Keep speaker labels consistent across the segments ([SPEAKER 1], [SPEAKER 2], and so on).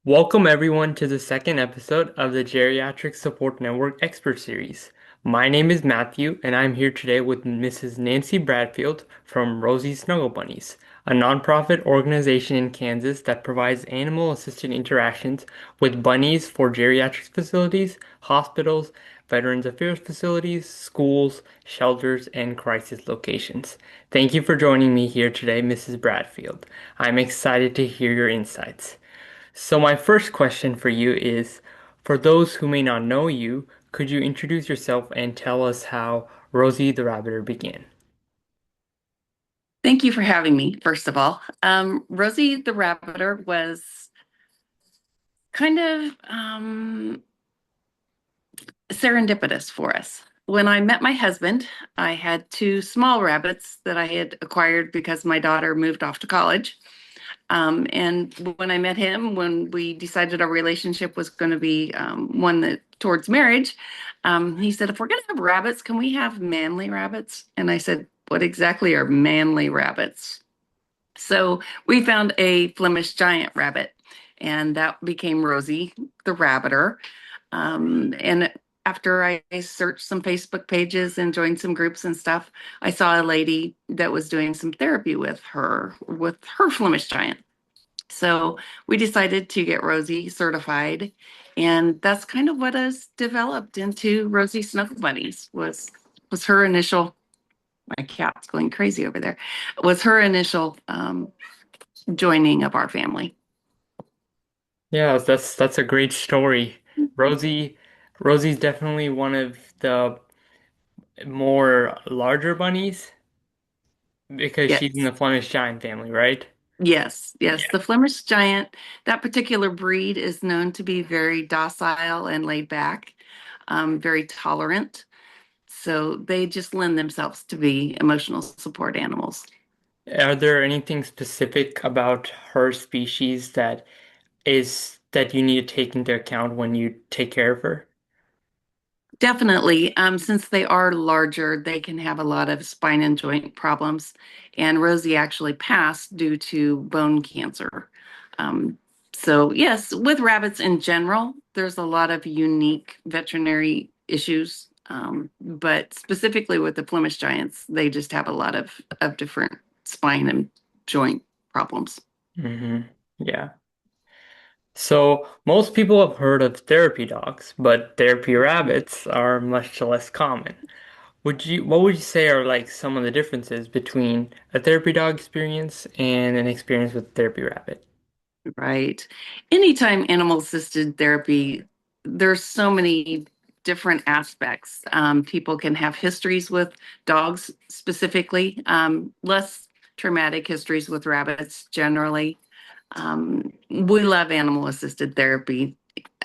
[SPEAKER 1] Welcome everyone to the second episode of the Geriatric Support Network Expert Series. My name is Matthew, and I'm here today with Mrs. Nancy Bradfield from Rosie Snuggle Bunnies, a nonprofit organization in Kansas that provides animal-assisted interactions with bunnies for geriatric facilities, hospitals, Veterans Affairs facilities, schools, shelters, and crisis locations. Thank you for joining me here today, Mrs. Bradfield. I'm excited to hear your insights. So my first question for you is, for those who may not know you, could you introduce yourself and tell us how Rosie the Rabbiter began?
[SPEAKER 2] Thank you for having me, first of all. Rosie the Rabbiter was kind of serendipitous for us. When I met my husband, I had two small rabbits that I had acquired because my daughter moved off to college. And when I met him, when we decided our relationship was going to be one that towards marriage, he said, "If we're going to have rabbits, can we have manly rabbits?" And I said, "What exactly are manly rabbits?" So we found a Flemish giant rabbit, and that became Rosie the Rabbiter. And after I searched some Facebook pages and joined some groups and stuff, I saw a lady that was doing some therapy with her Flemish giant. So we decided to get Rosie certified, and that's kind of what has developed into Rosie Snuggle Bunnies. Was her initial. My cat's going crazy over there. Was her initial joining of our family.
[SPEAKER 1] Yeah, that's a great story. Rosie Rosie's definitely one of the more larger bunnies because she's in
[SPEAKER 2] Yes,
[SPEAKER 1] the Flemish giant family, right?
[SPEAKER 2] yes.
[SPEAKER 1] Yeah.
[SPEAKER 2] The Flemish Giant, that particular breed is known to be very docile and laid back, very tolerant. So they just lend themselves to be emotional support animals.
[SPEAKER 1] Are there anything specific about her species that you need to take into account when you take care of her?
[SPEAKER 2] Definitely. Since they are larger, they can have a lot of spine and joint problems. And Rosie actually passed due to bone cancer. Um, so, yes, with rabbits in general, there's a lot of unique veterinary issues. But specifically with the Flemish Giants, they just have a lot of different spine and joint problems.
[SPEAKER 1] Hmm. Yeah. So most people have heard of therapy dogs, but therapy rabbits are much less common. What would you say are like some of the differences between a therapy dog experience and an experience with therapy rabbit?
[SPEAKER 2] Right. Anytime animal assisted therapy, there's so many different aspects. People can have histories with dogs specifically, less traumatic histories with rabbits generally. We love animal assisted therapy.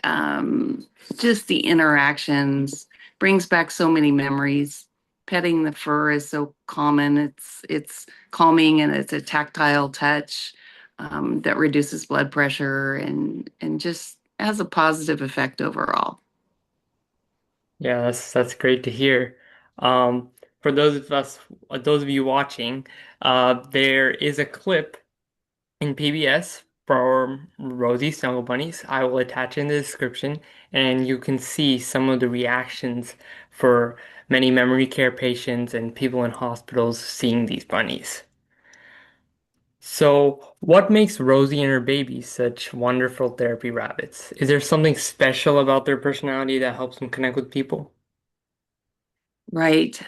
[SPEAKER 2] Um, just the interactions brings back so many memories. Petting the fur is so common. It's calming and it's a tactile touch that reduces blood pressure and just has a positive effect overall.
[SPEAKER 1] Yeah, that's great to hear. Um, for those of you watching, there is a clip in PBS for Rosie Snuggle Bunnies. I will attach in the description, and you can see some of the reactions for many memory care patients and people in hospitals seeing these bunnies. So, what makes Rosie and her baby such wonderful therapy rabbits? Is there something special about their personality that helps them connect with people?
[SPEAKER 2] Right.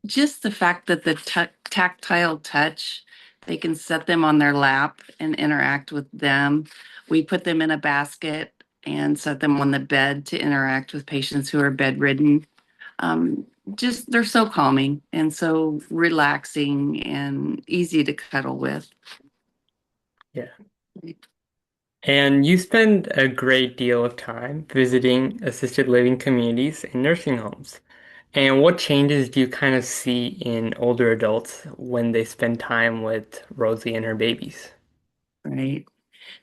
[SPEAKER 2] Just the fact that the tactile touch, they can set them on their lap and interact with them. We put them in a basket and set them on the bed to interact with patients who are bedridden. Um, just they're so calming and so relaxing and easy to cuddle with.
[SPEAKER 1] Yeah. And you spend a great deal of time visiting assisted living communities and nursing homes. And what changes do you kind of see in older adults when they spend time with Rosie and her babies?
[SPEAKER 2] Right.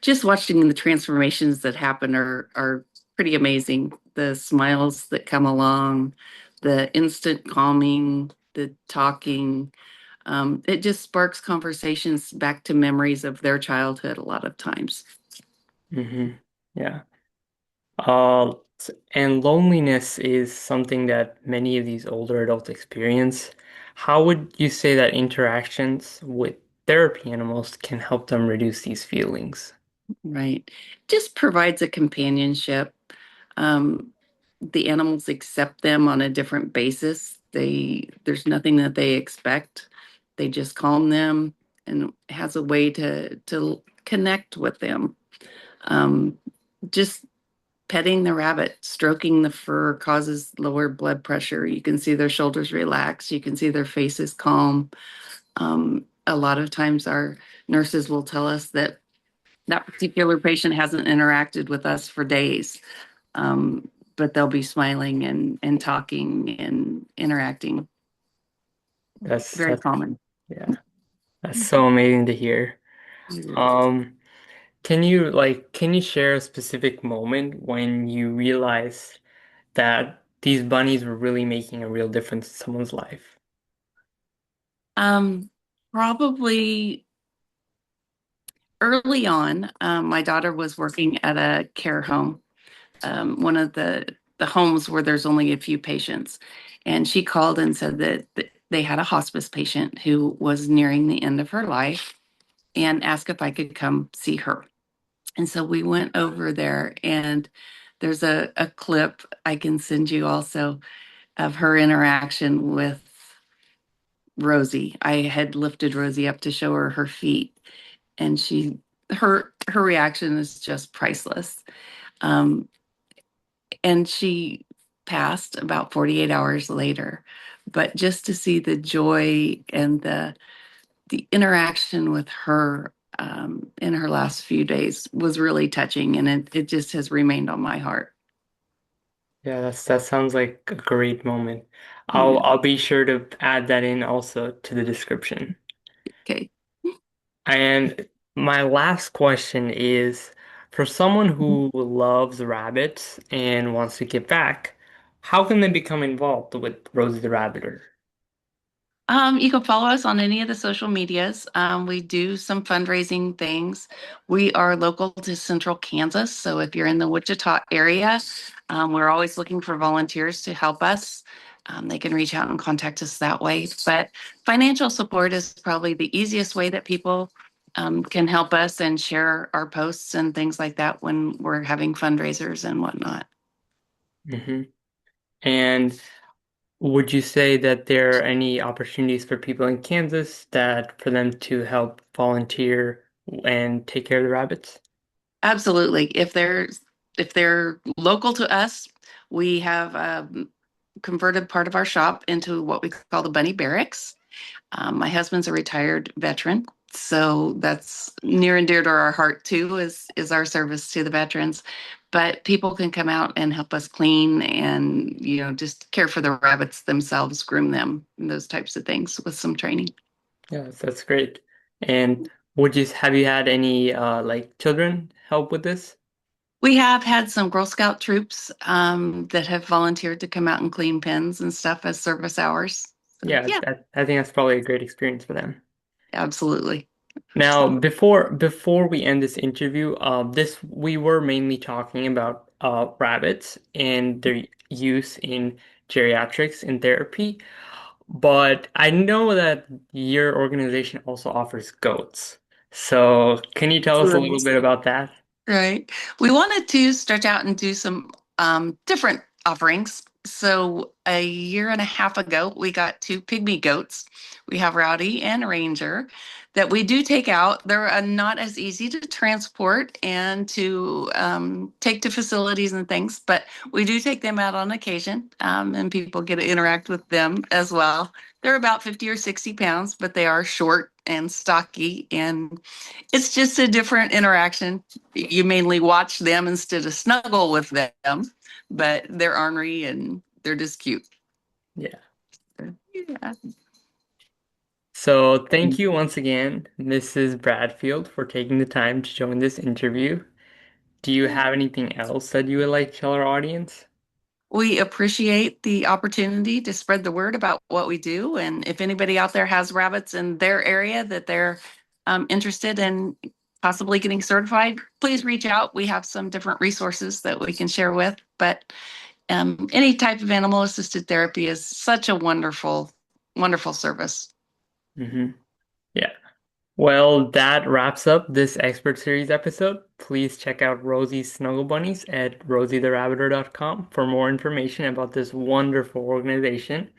[SPEAKER 2] Just watching the transformations that happen are pretty amazing. The smiles that come along, the instant calming, the talking. It just sparks conversations back to memories of their childhood a lot of times.
[SPEAKER 1] Hmm. Yeah. Uh, and loneliness is something that many of these older adults experience. How would you say that interactions with therapy animals can help them reduce these feelings?
[SPEAKER 2] Right. Just provides a companionship. Um, the animals accept them on a different basis. There's nothing that they expect. They just calm them and has a way to connect with them. Um, just petting the rabbit, stroking the fur causes lower blood pressure. You can see their shoulders relax. You can see their faces calm. A lot of times, our nurses will tell us that that particular patient hasn't interacted with us for days, but they'll be smiling and talking and interacting.
[SPEAKER 1] That's
[SPEAKER 2] Very
[SPEAKER 1] that's
[SPEAKER 2] common.
[SPEAKER 1] yeah, that's so amazing to hear. Um, can you share a specific moment when you realized that these bunnies were really making a real difference in someone's life?
[SPEAKER 2] Um, Probably early on, my daughter was working at a care home, one of the homes where there's only a few patients, and she called and said that they had a hospice patient who was nearing the end of her life, and asked if I could come see her. And so we went over there, and there's a clip I can send you also of her interaction with Rosie. I had lifted Rosie up to show her her feet, and her reaction is just priceless. Um, and she passed about 48 hours later. But just to see the joy and the interaction with her in her last few days was really touching, and it just has remained on my heart.
[SPEAKER 1] Yeah, that sounds like a great moment.
[SPEAKER 2] Yeah.
[SPEAKER 1] I'll be sure to add that in also to the description.
[SPEAKER 2] Okay.
[SPEAKER 1] And my last question is for someone who loves rabbits and wants to give back, how can they become involved with Rosie the Rabbiter?
[SPEAKER 2] You can follow us on any of the social medias. We do some fundraising things. We are local to Central Kansas, so if you're in the Wichita area, we're always looking for volunteers to help us. They can reach out and contact us that way. But financial support is probably the easiest way that people can help us and share our posts and things like that when we're having fundraisers and whatnot.
[SPEAKER 1] Hmm. And would you say that there are any opportunities for people in Kansas that for them to help volunteer and take care of the rabbits?
[SPEAKER 2] Absolutely. If they're local to us, we have converted part of our shop into what we call the Bunny Barracks. My husband's a retired veteran, so that's near and dear to our heart too. Is our service to the veterans. But people can come out and help us clean and just care for the rabbits themselves, groom them, and those types of things with some training.
[SPEAKER 1] Yes, that's great. And would you have you had any like children help with this?
[SPEAKER 2] We have had some Girl Scout troops that have volunteered to come out and clean pens and stuff as service hours. So
[SPEAKER 1] Yeah,
[SPEAKER 2] yeah,
[SPEAKER 1] I think that's probably a great experience for them.
[SPEAKER 2] absolutely.
[SPEAKER 1] Now, before we end this interview, this we were mainly talking about rabbits and their use in geriatrics in therapy, but I know that your organization also offers goats. So, can you tell us a little bit about that?
[SPEAKER 2] Right. We wanted to stretch out and do some different offerings. So a year and a half ago, we got two pygmy goats. We have Rowdy and Ranger that we do take out. They're not as easy to transport and to take to facilities and things, but we do take them out on occasion, and people get to interact with them as well. They're about 50 or 60 pounds, but they are short and stocky, and it's just a different interaction. You mainly watch them instead of snuggle with them, but they're ornery and they're just cute.
[SPEAKER 1] Yeah.
[SPEAKER 2] Yeah.
[SPEAKER 1] So, thank you once again, Mrs. Bradfield, for taking the time to join this interview. Do you have anything else that you would like to tell our audience?
[SPEAKER 2] We appreciate the opportunity to spread the word about what we do. And if anybody out there has rabbits in their area that they're interested in possibly getting certified, please reach out. We have some different resources that we can share with. But any type of animal assisted therapy is such a wonderful, wonderful service.
[SPEAKER 1] Hmm. Yeah. Well, that wraps up this expert series episode. Please check out Rosie's Snuggle Bunnies at rosietherabbiter.com for more information about this wonderful organization.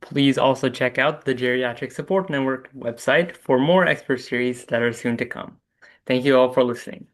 [SPEAKER 1] Please also check out the Geriatric Support Network website for more expert series that are soon to come. Thank you all for listening.